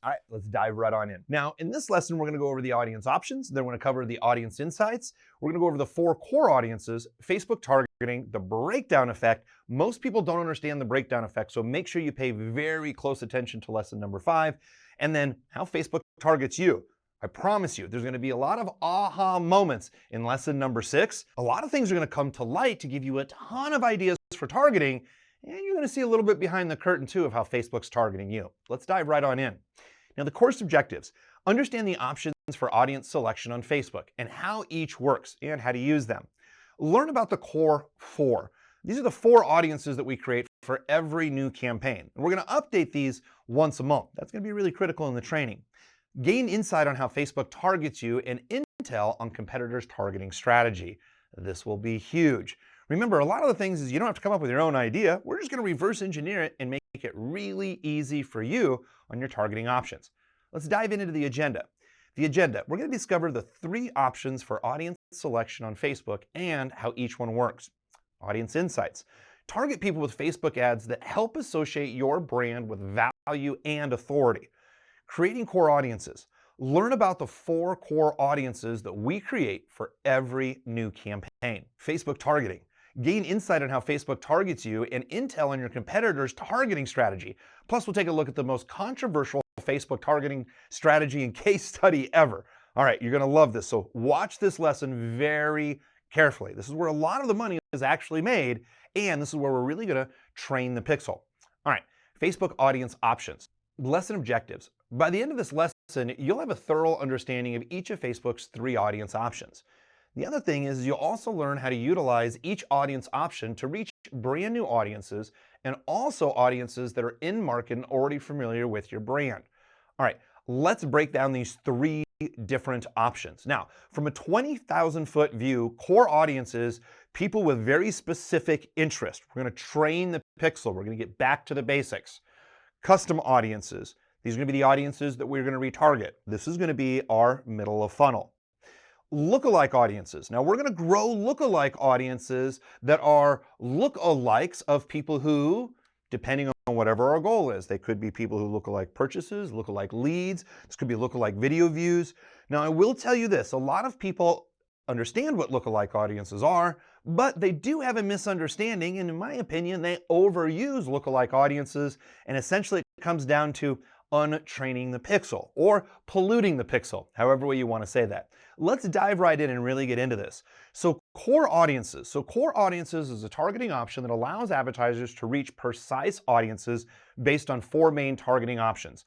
All right, let's dive right on in. Now, in this lesson, we're gonna go over the audience options, then we're gonna cover the audience insights. We're gonna go over the 4 core audiences, Facebook targeting, the breakdown effect. Most people don't understand the breakdown effect, so make sure you pay very close attention to lesson number 5, and then how Facebook targets you. I promise you, there's gonna be a lot of aha moments in lesson number 6. A lot of things are gonna come to light to give you a ton of ideas for targeting, and you're gonna see a little bit behind the curtain too of how Facebook's targeting you. Let's dive right on in. Now, the course objectives: understand the options for audience selection on Facebook and how each works and how to use them. Learn about the core 4. These are the 4 audiences that we create for every new campaign. And we're gonna update these once a month. That's gonna be really critical in the training. Gain insight on how Facebook targets you and intel on competitors' targeting strategy. This will be huge. Remember, a lot of the things is you don't have to come up with your own idea. We're just gonna reverse engineer it and make it really easy for you on your targeting options. Let's dive into the agenda. The agenda, we're gonna discover the 3 options for audience selection on Facebook and how each one works. Audience insights. Target people with Facebook ads that help associate your brand with value and authority. Creating core audiences. Learn about the 4 core audiences that we create for every new campaign. Facebook targeting. Gain insight on how Facebook targets you and intel on your competitors' targeting strategy. Plus, we'll take a look at the most controversial Facebook targeting strategy and case study ever. All right, you're gonna love this, so watch this lesson very carefully. This is where a lot of the money is actually made, and this is where we're really gonna train the pixel. All right, Facebook audience options. Lesson objectives. By the end of this lesson, you'll have a thorough understanding of each of Facebook's 3 audience options. The other thing is you'll also learn how to utilize each audience option to reach brand new audiences and also audiences that are in market and already familiar with your brand. All right, let's break down these 3 different options. Now, from a 20,000-foot view, core audiences, people with very specific interest. We're gonna train the pixel. We're gonna get back to the basics. Custom audiences. These are gonna be the audiences that we're gonna retarget. This is gonna be our middle of funnel. Lookalike audiences. Now, we're gonna grow lookalike audiences that are lookalikes of people who, depending on whatever our goal is, they could be people who look alike purchases, look alike leads, this could be lookalike video views. Now, I will tell you this, a lot of people understand what lookalike audiences are, but they do have a misunderstanding, and in my opinion, they overuse lookalike audiences, and essentially it comes down to untraining the pixel or polluting the pixel, however way you want to say that. Let's dive right in and really get into this. So core audiences. So core audiences is a targeting option that allows advertisers to reach precise audiences based on 4 main targeting options: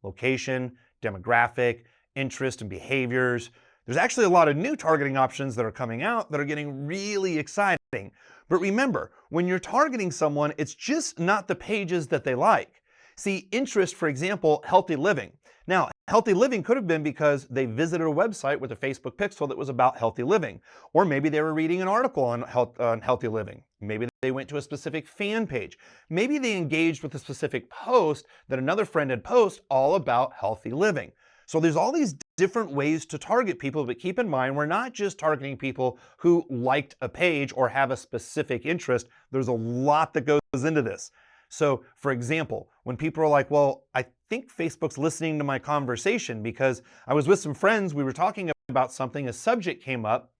location, demographic, interest, and behaviors. There's actually a lot of new targeting options that are coming out that are getting really exciting. But remember, when you're targeting someone, it's just not the pages that they like. See, interest, for example, healthy living. Now, healthy living could have been because they visited a website with a Facebook pixel that was about healthy living. Or maybe they were reading an article on healthy living. Maybe they went to a specific fan page. Maybe they engaged with a specific post that another friend had posted all about healthy living. So there's all these different ways to target people, but keep in mind, we're not just targeting people who liked a page or have a specific interest. There's a lot that goes into this. So, for example, when people are like, well, I think Facebook's listening to my conversation because I was with some friends, we were talking about something, a subject came up.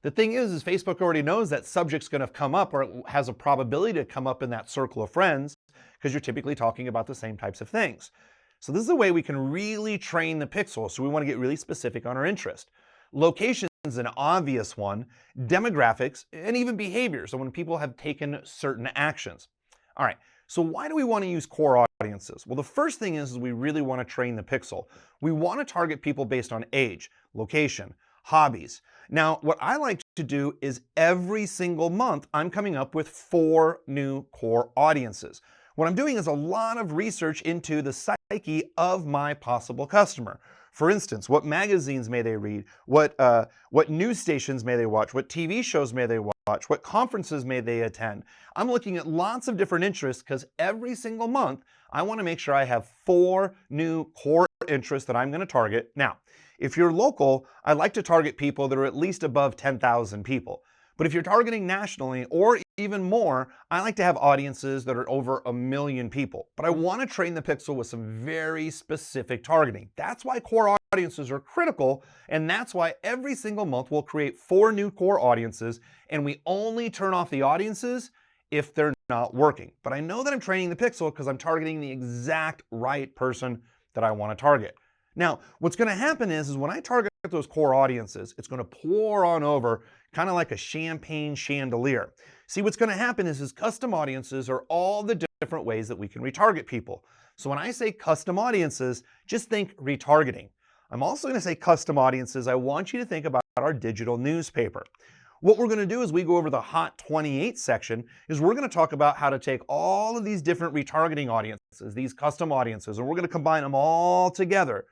The thing is Facebook already knows that subject's gonna come up, or it has a probability to come up in that circle of friends because you're typically talking about the same types of things. So this is a way we can really train the pixel, so we wanna get really specific on our interest. Location is an obvious one, demographics, and even behaviors, so when people have taken certain actions. All right, so why do we want to use core audiences? Well, the first thing is we really want to train the pixel. We want to target people based on age, location, hobbies. Now, what I like to do is every single month, I'm coming up with 4 new core audiences. What I'm doing is a lot of research into the psyche of my possible customer. For instance, what magazines may they read? What news stations may they watch? What TV shows may they watch? What conferences may they attend? I'm looking at lots of different interests because every single month, I want to make sure I have 4 new core interests that I'm going to target. Now, if you're local, I like to target people that are at least above 10,000 people. But if you're targeting nationally or even more, I like to have audiences that are over 1 million people. But I want to train the pixel with some very specific targeting. That's why core audiences are critical, and that's why every single month we'll create 4 new core audiences, and we only turn off the audiences if they're not working. But I know that I'm training the pixel because I'm targeting the exact right person that I want to target. Now, what's going to happen is when I target those core audiences, it's going to pour on over kind of like a champagne chandelier. See, what's going to happen is custom audiences are all the different ways that we can retarget people. So when I say custom audiences, just think retargeting. I'm also going to say custom audiences. I want you to think about our digital newspaper. What we're going to do is we go over the Hot 28 section, is we're going to talk about how to take all of these different retargeting audiences, these custom audiences, and we're going to combine them all together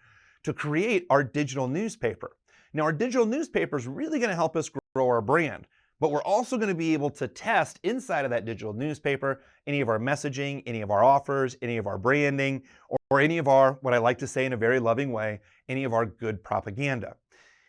to create our digital newspaper. Now, our digital newspaper is really going to help us grow our brand, but we're also going to be able to test inside of that digital newspaper any of our messaging, any of our offers, any of our branding, or any of our, what I like to say in a very loving way, any of our good propaganda.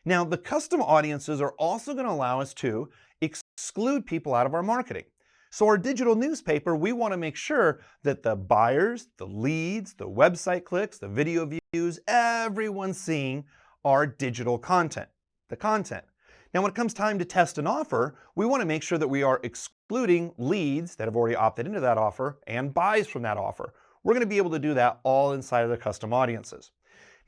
Now, the custom audiences are also going to allow us to exclude people out of our marketing. So our digital newspaper, we want to make sure that the buyers, the leads, the website clicks, the video views, everyone's seeing our digital content, the content. Now, when it comes time to test an offer, we want to make sure that we are excluding leads that have already opted into that offer and buys from that offer. We're going to be able to do that all inside of the custom audiences.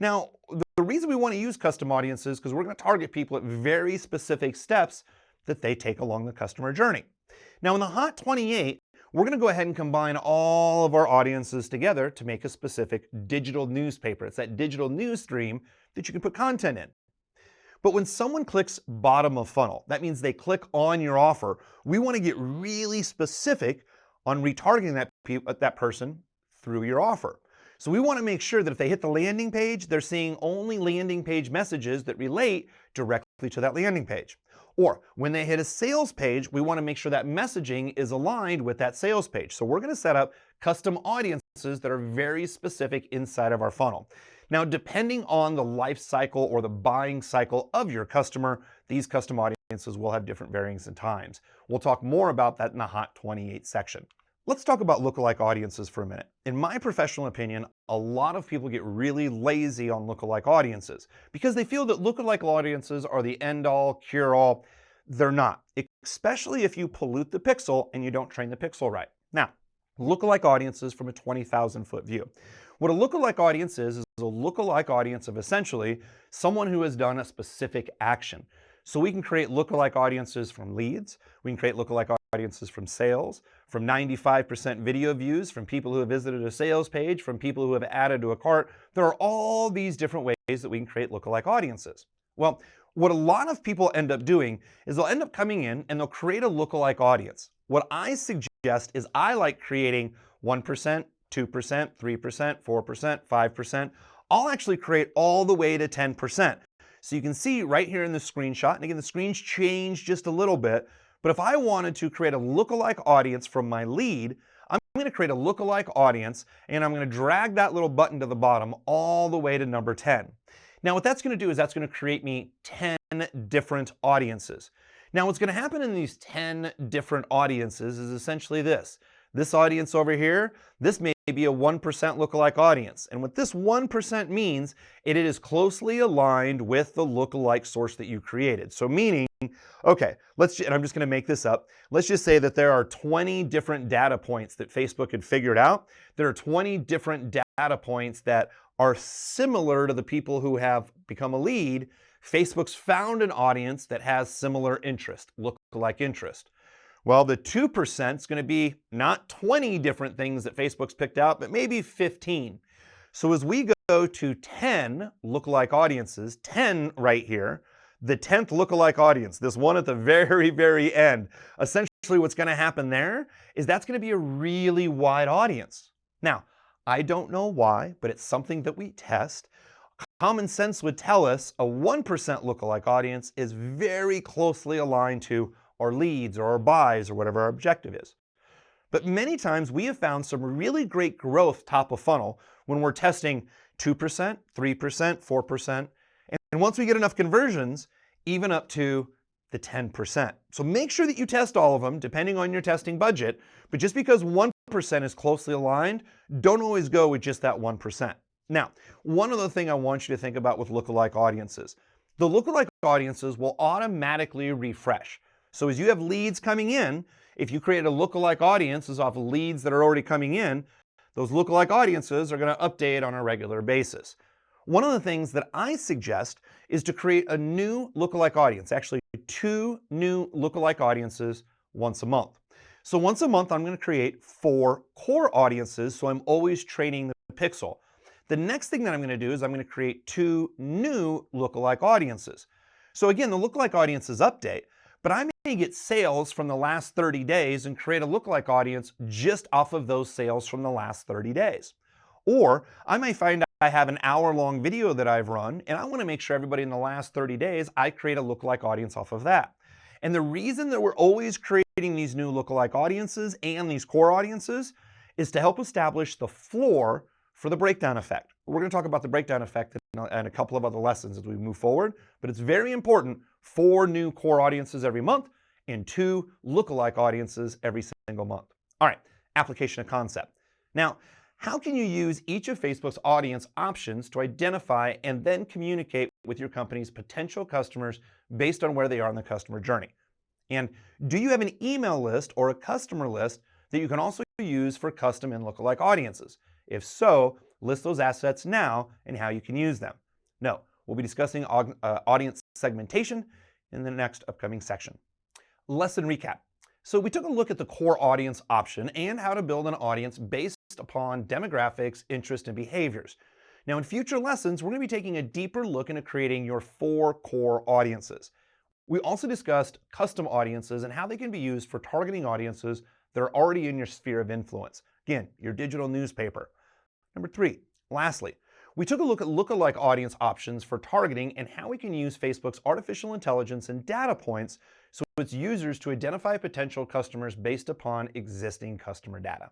Now, the reason we want to use custom audiences is because we're going to target people at very specific steps that they take along the customer journey. Now, in the Hot 28, we're going to go ahead and combine all of our audiences together to make a specific digital newspaper. It's that digital news stream that you can put content in. But when someone clicks bottom of funnel, that means they click on your offer. We want to get really specific on retargeting that person through your offer. So we want to make sure that if they hit the landing page, they're seeing only landing page messages that relate directly to that landing page. Or when they hit a sales page, we want to make sure that messaging is aligned with that sales page. So we're going to set up custom audiences that are very specific inside of our funnel. Now, depending on the life cycle or the buying cycle of your customer, these custom audiences will have different varyings in times. We'll talk more about that in the Hot 28 section. Let's talk about lookalike audiences for a minute. In my professional opinion, a lot of people get really lazy on lookalike audiences because they feel that lookalike audiences are the end-all, cure-all. They're not, especially if you pollute the pixel and you don't train the pixel right. Now, lookalike audiences from a 20,000-foot view. What a lookalike audience is a lookalike audience of essentially someone who has done a specific action. So we can create lookalike audiences from leads, we can create lookalike audiences from sales, from 95% video views, from people who have visited a sales page, from people who have added to a cart. There are all these different ways that we can create lookalike audiences. Well, what a lot of people end up doing is they'll end up coming in and they'll create a lookalike audience. What I suggest is I like creating 1%, 2%, 3%, 4%, 5%. I'll actually create all the way to 10%. So you can see right here in the screenshot, and again, the screen's changed just a little bit, but if I wanted to create a lookalike audience from my lead, I'm going to create a lookalike audience, and I'm going to drag that little button to the bottom all the way to number 10. Now, what that's going to do is that's going to create me 10 different audiences. Now, what's going to happen in these 10 different audiences is essentially this. This audience over here, this may be a 1% lookalike audience. And what this 1% means, it is closely aligned with the lookalike source that you created. So meaning, okay, and I'm just going to make this up. Let's just say that there are 20 different data points that Facebook had figured out. There are 20 different data points that are similar to the people who have become a lead. Facebook's found an audience that has similar interest, lookalike interest. Well, the 2% is going to be not 20 different things that Facebook's picked out, but maybe 15. So as we go to 10 lookalike audiences, 10 right here, the 10th lookalike audience, this one at the very, very end, essentially what's going to happen there is that's going to be a really wide audience. Now, I don't know why, but it's something that we test. Common sense would tell us a 1% lookalike audience is very closely aligned to our leads or our buys or whatever our objective is. But many times we have found some really great growth top of funnel when we're testing 2%, 3%, 4%. And once we get enough conversions, even up to the 10%. So make sure that you test all of them depending on your testing budget, but just because 1% is closely aligned, don't always go with just that 1%. Now, one other thing I want you to think about with lookalike audiences. The lookalike audiences will automatically refresh. So as you have leads coming in, if you create a lookalike audiences off of leads that are already coming in, those lookalike audiences are going to update on a regular basis. One of the things that I suggest is to create a new lookalike audience, actually 2 new lookalike audiences once a month. So once a month, I'm going to create 4 core audiences, so I'm always training the pixel. The next thing that I'm going to do is I'm going to create 2 new lookalike audiences. So again, the lookalike audiences update, but I may get sales from the last 30 days and create a lookalike audience just off of those sales from the last 30 days. Or I may find I have an hour-long video that I've run, and I want to make sure everybody in the last 30 days, I create a lookalike audience off of that. And the reason that we're always creating these new lookalike audiences and these core audiences is to help establish the floor for the breakdown effect. We're going to talk about the breakdown effect in a couple of other lessons as we move forward, but it's very important: 4 new core audiences every month and 2 lookalike audiences every single month. All right, application of concept. Now, how can you use each of Facebook's audience options to identify and then communicate with your company's potential customers based on where they are in the customer journey? And do you have an email list or a customer list that you can also use for custom and lookalike audiences? If so, list those assets now and how you can use them. No, we'll be discussing audience segmentation in the next upcoming section. Lesson recap. So we took a look at the core audience option and how to build an audience based upon demographics, interests, and behaviors. Now in future lessons, we're going to be taking a deeper look into creating your 4 core audiences. We also discussed custom audiences and how they can be used for targeting audiences that are already in your sphere of influence. Again, your digital newspaper. Number 3, lastly, we took a look at lookalike audience options for targeting and how we can use Facebook's artificial intelligence and data points so its users to identify potential customers based upon existing customer data.